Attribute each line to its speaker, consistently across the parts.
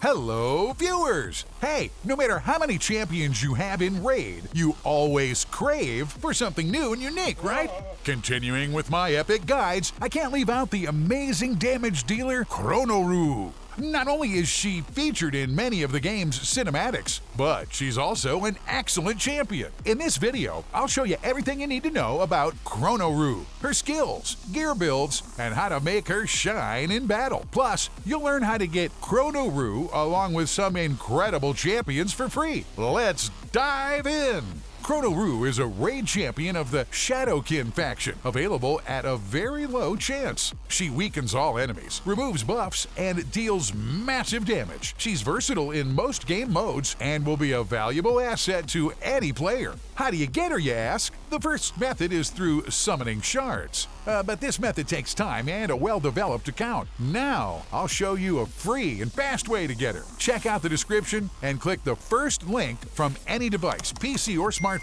Speaker 1: Hello, viewers! Hey, no matter how many champions you have in Raid, you always crave for something new and unique, right? Continuing with my epic guides, I can't leave out the amazing damage dealer Chonoru. Not only is she featured in many of the game's cinematics, but she's also an excellent champion. In this video, I'll show you everything you need to know about Chonoru, her skills, gear builds, and how to make her shine in battle. Plus, you'll learn how to get Chonoru along with some incredible champions for free. Let's dive in! Chonoru is a raid champion of the Shadowkin faction, available at a very low chance. She weakens all enemies, removes buffs, and deals massive damage. She's versatile in most game modes and will be a valuable asset to any player. How do you get her, you ask? The first method is through summoning shards. But this method takes time and a well-developed account. Now, I'll show you a free and fast way to get her. Check out the description and click the first link from any device, PC or smartphone.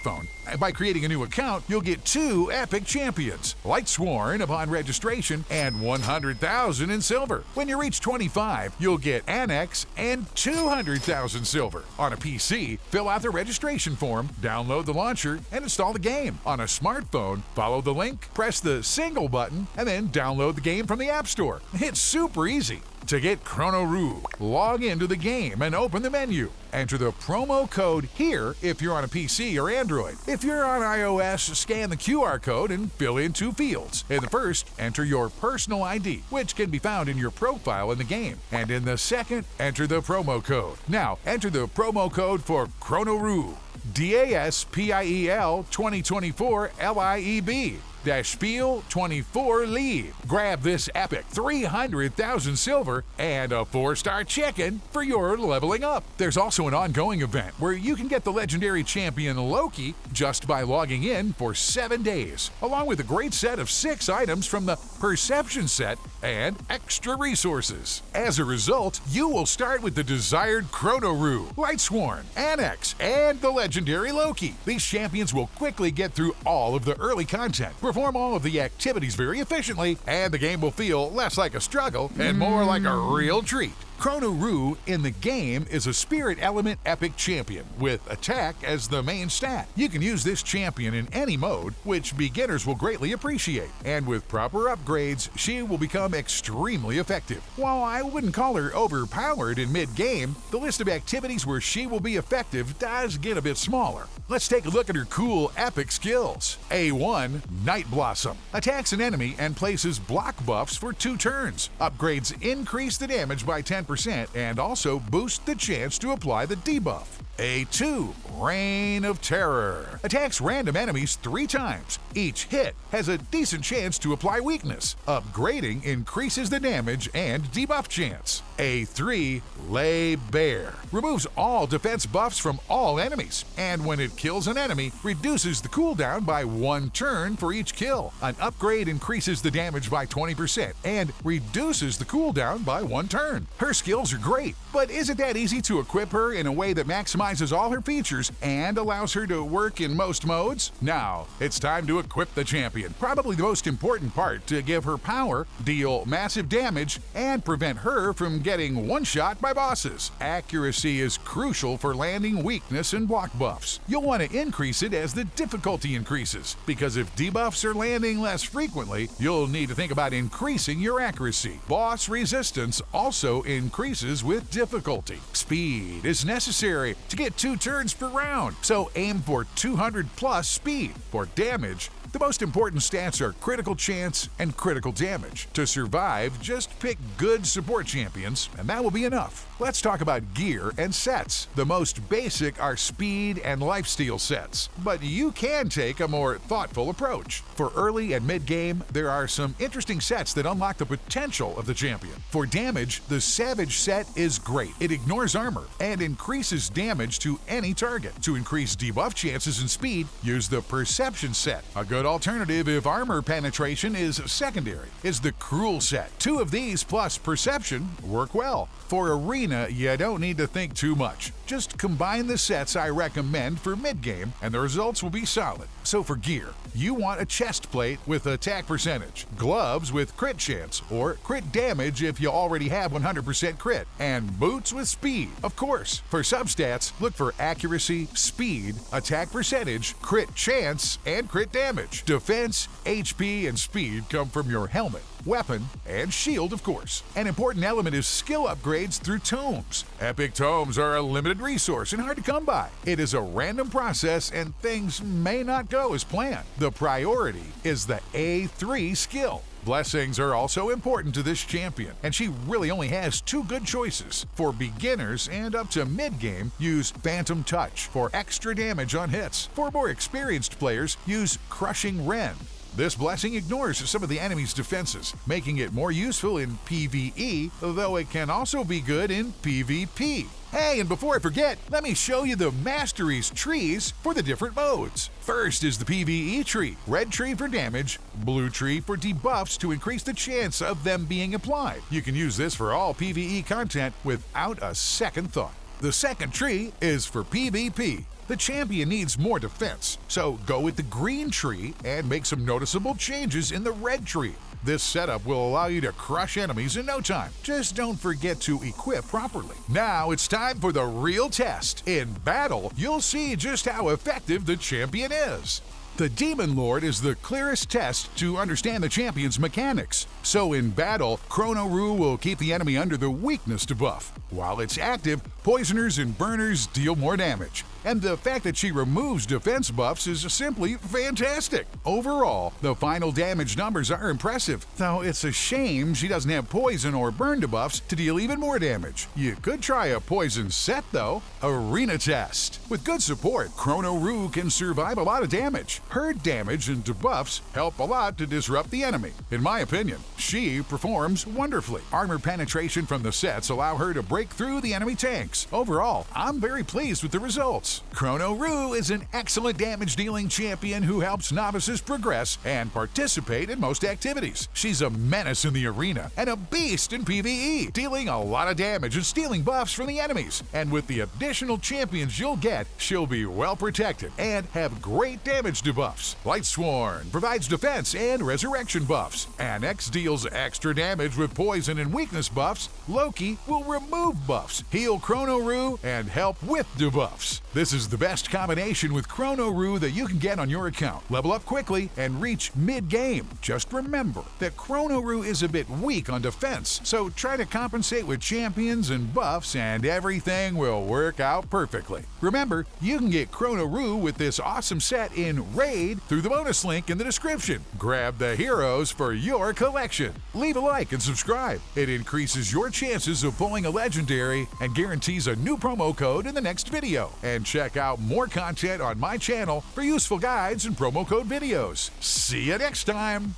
Speaker 1: By creating a new account, you'll get 2 epic champions, Lightsworn upon registration and 100,000 in silver. When you reach 25, you'll get Annex and 200,000 silver. On a PC, fill out the registration form, download the launcher, and install the game. On a smartphone, follow the link, press the single button, and then download the game from the App Store. It's super easy. To get Chonoru, log into the game and open the menu. Enter the promo code here if you're on a PC or Android. If you're on iOS, scan the QR code and fill in 2 fields. In the first, enter your personal ID, which can be found in your profile in the game. And in the second, enter the promo code. Now, enter the promo code for Chonoru. DASPIEL 2024 LIEB. Spiel 24 Lee. Grab this epic 300,000 silver and a 4-star chicken for your leveling up. There's also an ongoing event where you can get the legendary champion Loki just by logging in for 7 days, along with a great set of 6 items from the Perception set and extra resources. As a result, you will start with the desired Chonoru, Lightsworn, Annex, and the legendary Loki. These champions will quickly get through all of the early content, perform all of the activities very efficiently, and the game will feel less like a struggle and more like a real treat. Chonoru in the game is a Spirit Element Epic Champion, with attack as the main stat. You can use this champion in any mode, which beginners will greatly appreciate, and with proper upgrades, she will become extremely effective. While I wouldn't call her overpowered in mid-game, the list of activities where she will be effective does get a bit smaller. Let's take a look at her cool epic skills. A1, Night Blossom. Attacks an enemy and places block buffs for 2 turns. Upgrades increase the damage by 10% and also boost the chance to apply the debuff. A2, Reign of Terror. Attacks random enemies 3 times. Each hit has a decent chance to apply weakness. Upgrading increases the damage and debuff chance. A3, Lay Bare. Removes all defense buffs from all enemies, and when it kills an enemy, reduces the cooldown by 1 turn for each kill. An upgrade increases the damage by 20% and reduces the cooldown by 1 turn. Her skills are great, but isn't that easy to equip her in a way that maximizes all her features and allows her to work in most modes? Now, it's time to equip the champion. Probably the most important part, to give her power, deal massive damage, and prevent her from getting one-shot by bosses. Accuracy is crucial for landing weakness and block buffs. You'll want to increase it as the difficulty increases, because if debuffs are landing less frequently, you'll need to think about increasing your accuracy. Boss resistance also increases with difficulty. Speed is necessary to get 2 turns per round, so aim for 200 plus speed. For damage, the most important stats are critical chance and critical damage. To survive, just pick good support champions, and that will be enough. Let's talk about gear and sets. The most basic are speed and lifesteal sets, but you can take a more thoughtful approach. For early and mid-game, there are some interesting sets that unlock the potential of the champion. For damage, the Savage set is great. It ignores armor and increases damage to any target. To increase debuff chances and speed, use the Perception set. A good alternative if armor penetration is secondary is the Cruel set. 2 of these plus Perception work well. For arena arena, you don't need to think too much. Just combine the sets I recommend for mid-game and the results will be solid. So for gear, you want a chest plate with attack percentage, gloves with crit chance or crit damage if you already have 100% crit, and boots with speed. Of course, for substats, look for accuracy, speed, attack percentage, crit chance, and crit damage. Defense, HP, and speed come from your helmet, weapon, and shield, of course. An important element is skill upgrades through tomes. Epic tomes are a limited resource and hard to come by. It is a random process and things may not go as planned. The priority is the A3 skill. Blessings are also important to this champion, and she really only has 2 good choices. For beginners and up to mid-game, use Phantom Touch for extra damage on hits. For more experienced players, use Crushing Rend. This blessing ignores some of the enemy's defenses, making it more useful in PvE, though it can also be good in PvP. Hey, and before I forget, let me show you the Masteries trees for the different modes. First is the PvE tree, red tree for damage, blue tree for debuffs to increase the chance of them being applied. You can use this for all PvE content without a second thought. The second tree is for PvP. The champion needs more defense, so go with the green tree and make some noticeable changes in the red tree. This setup will allow you to crush enemies in no time. Just don't forget to equip properly. Now it's time for the real test. In battle, you'll see just how effective the champion is. The Demon Lord is the clearest test to understand the champion's mechanics. So in battle, Chonoru will keep the enemy under the weakness debuff. While it's active, poisoners and burners deal more damage. And the fact that she removes defense buffs is simply fantastic. Overall, the final damage numbers are impressive, though it's a shame she doesn't have poison or burn debuffs to deal even more damage. You could try a poison set though. Arena test. With good support, Chonoru can survive a lot of damage. Her damage and debuffs help a lot to disrupt the enemy. In my opinion, she performs wonderfully. Armor penetration from the sets allow her to break through the enemy tanks. Overall, I'm very pleased with the results. Chonoru is an excellent damage-dealing champion who helps novices progress and participate in most activities. She's a menace in the arena and a beast in PvE, dealing a lot of damage and stealing buffs from the enemies. And with the additional champions you'll get, she'll be well protected and have great damage debuffs. Lightsworn provides defense and resurrection buffs. Annex deals extra damage with poison and weakness buffs. Loki will remove buffs, heal Chonoru, and help with debuffs. This is the best combination with Chonoru that you can get on your account. Level up quickly and reach mid-game. Just remember that Chonoru is a bit weak on defense, so try to compensate with champions and buffs and everything will work out perfectly. Remember, you can get Chonoru with this awesome set in Raid through the bonus link in the description. Grab the heroes for your collection. Leave a like and subscribe. It increases your chances of pulling a legendary and guarantees a new promo code in the next video. And check out more content on my channel for useful guides and promo code videos. See you next time!